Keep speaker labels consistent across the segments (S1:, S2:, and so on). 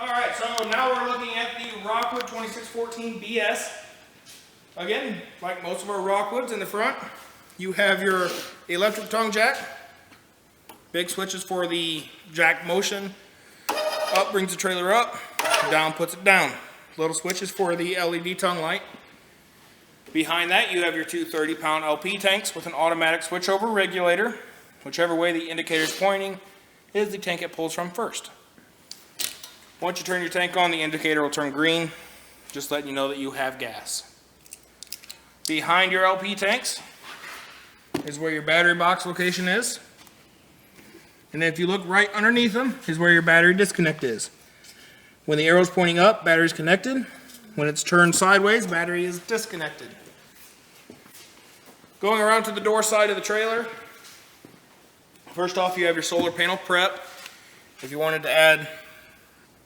S1: Alright, so now we're looking at the Rockwood 2614 BS. Again, like most of our Rockwoods in the front, you have your electric tongue jack. Big switches for the jack motion. Up brings the trailer up, down puts it down. Little switches for the LED tongue light. Behind that you have your two 30-pound LP tanks with an automatic switchover regulator. Whichever way the indicator is pointing is the tank it pulls from first. Once you turn your tank on, the indicator will turn green, just letting you know that you have gas. Behind your LP tanks is where your battery box location is. And if you look right underneath them is where your battery disconnect is. When the arrow is pointing up, battery is connected. When it's turned sideways, battery is disconnected. Going around to the door side of the trailer, first off you have your solar panel prep. If you wanted to add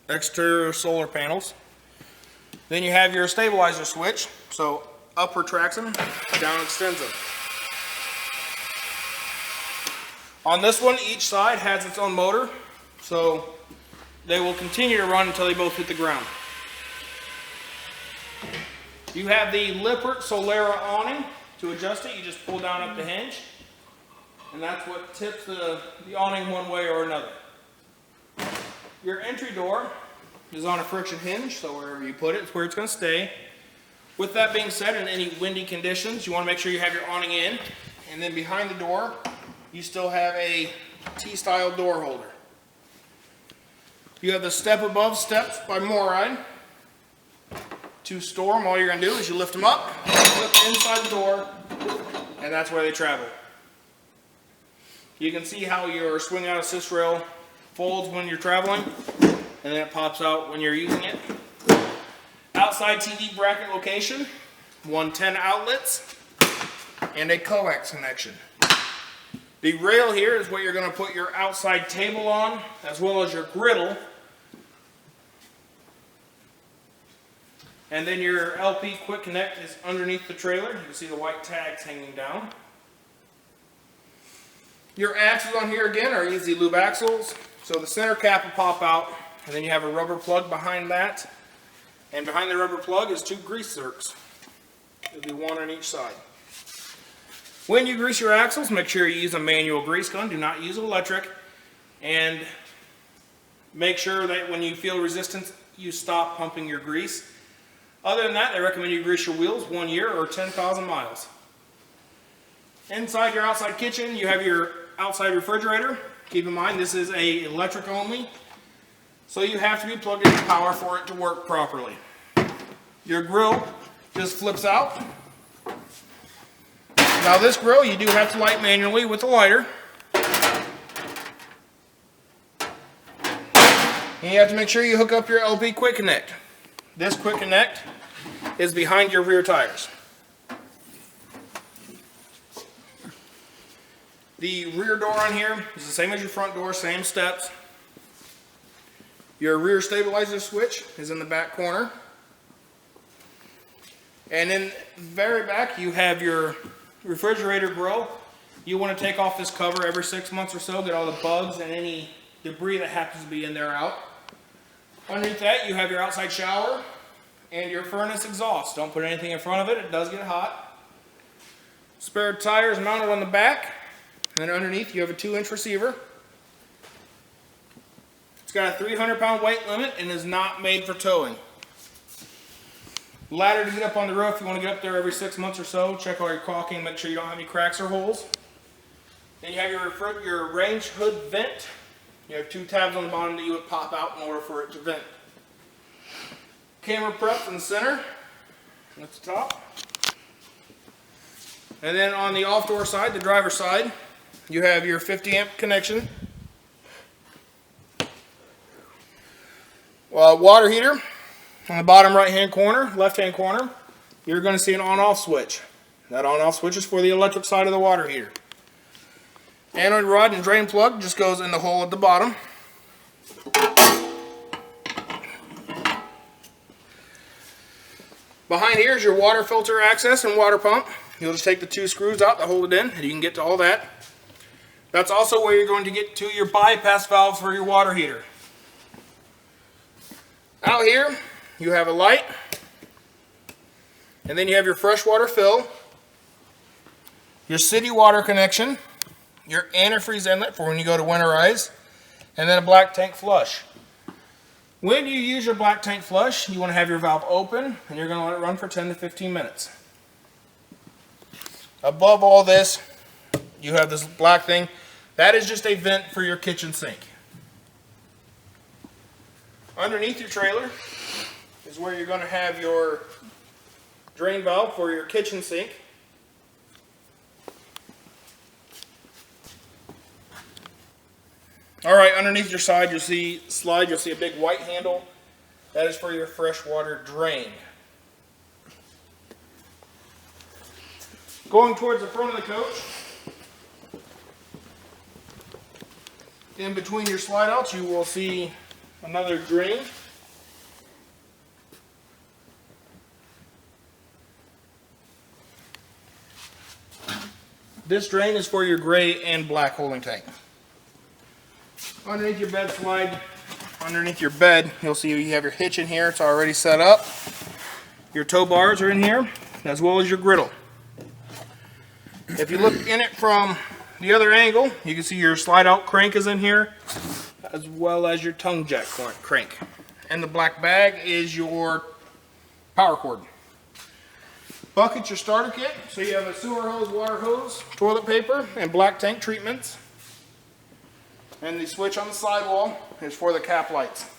S1: exterior solar panels. Then you have your stabilizer switch. So up retracts them, down extends them. On this one, each side has its own motor, so they will continue to run until they both hit the ground. You have the Lippert Solera awning. To adjust it, you just pull down up the hinge, and that's what tips the awning one way or another. Your entry door is on a friction hinge, so wherever you put it, it's where it's going to stay. With that being said, in any windy conditions, you want to make sure you have your awning in, and then behind the door, you still have a T-style door holder. You have the step above steps by Moride. To store them, all you're going to do is you lift them up, flip inside the door, and that's where they travel. You can see how your swing out assist rail folds when you're traveling, and then it pops out when you're using it. Outside TV bracket location, 110 outlets, and a coax connection. The rail here is what you're going to put your outside table on, as well as your griddle. And then your LP Quick Connect is underneath the trailer. You can see the white tags hanging down. Your axles on here again are easy lube axles. So the center cap will pop out, and then you have a rubber plug behind that. And behind the rubber plug is two grease zerks. There'll be one on each side. When you grease your axles, make sure you use a manual grease gun. Do not use electric. And make sure that when you feel resistance, you stop pumping your grease. Other than that, they recommend you grease your wheels 1 year or 10,000 miles. Inside your outside kitchen, you have your outside refrigerator. Keep in mind, this is a electric only, so you have to be plugged into power for it to work properly. Your grill just flips out. Now this grill, you do have to light manually with a lighter. And you have to make sure you hook up your LP Quick Connect. This Quick Connect is behind your rear tires. The rear door on here is the same as your front door, same steps. Your rear stabilizer switch is in the back corner. And in the very back you have your refrigerator grill. You want to take off this cover every 6 months or so, get all the bugs and any debris that happens to be in there out. Underneath that you have your outside shower and your furnace exhaust. Don't put anything in front of it, it does get hot. Spare tires mounted on the back. And then underneath you have a 2-inch receiver. It's got a 300-pound weight limit and is not made for towing. Ladder to get up on the roof. You want to get up there every 6 months or so. Check all your caulking, make sure you don't have any cracks or holes. Then you have your range hood vent. You have 2 tabs on the bottom that you would pop out in order for it to vent. Camera prep in the center. That's the top. And then on the off-door side, the driver's side, you have your 50-amp connection. Water heater on the bottom right-hand corner, left-hand corner. You're going to see an on-off switch. That on-off switch is for the electric side of the water heater. Anode rod and drain plug just goes in the hole at the bottom. Behind here is your water filter access and water pump. You'll just take the 2 screws out that hold it in, and you can get to all that. That's also where you're going to get to your bypass valve for your water heater. Out here, you have a Lite, and then you have your freshwater fill, your city water connection, your antifreeze inlet for when you go to winterize, and then a black tank flush. When you use your black tank flush, you want to have your valve open, and you're going to let it run for 10 to 15 minutes. Above all this, you have this black thing. That is just a vent for your kitchen sink. Underneath your trailer is where you're going to have your drain valve for your kitchen sink. Alright, underneath your slide you'll see a big white handle. That is for your freshwater drain. Going towards the front of the coach, in between your slide outs you will see another drain. This drain is for your gray and black holding tank. Underneath your bed slide, underneath your bed, you'll see you have your hitch in here. It's already set up. Your tow bars are in here, as well as your griddle. If you look in it from the other angle, you can see your slide out crank is in here, as well as your tongue jack crank. And the black bag is your power cord. Bucket's your starter kit, so you have a sewer hose, water hose, toilet paper, and black tank treatments. And the switch on the sidewall is for the cap lights.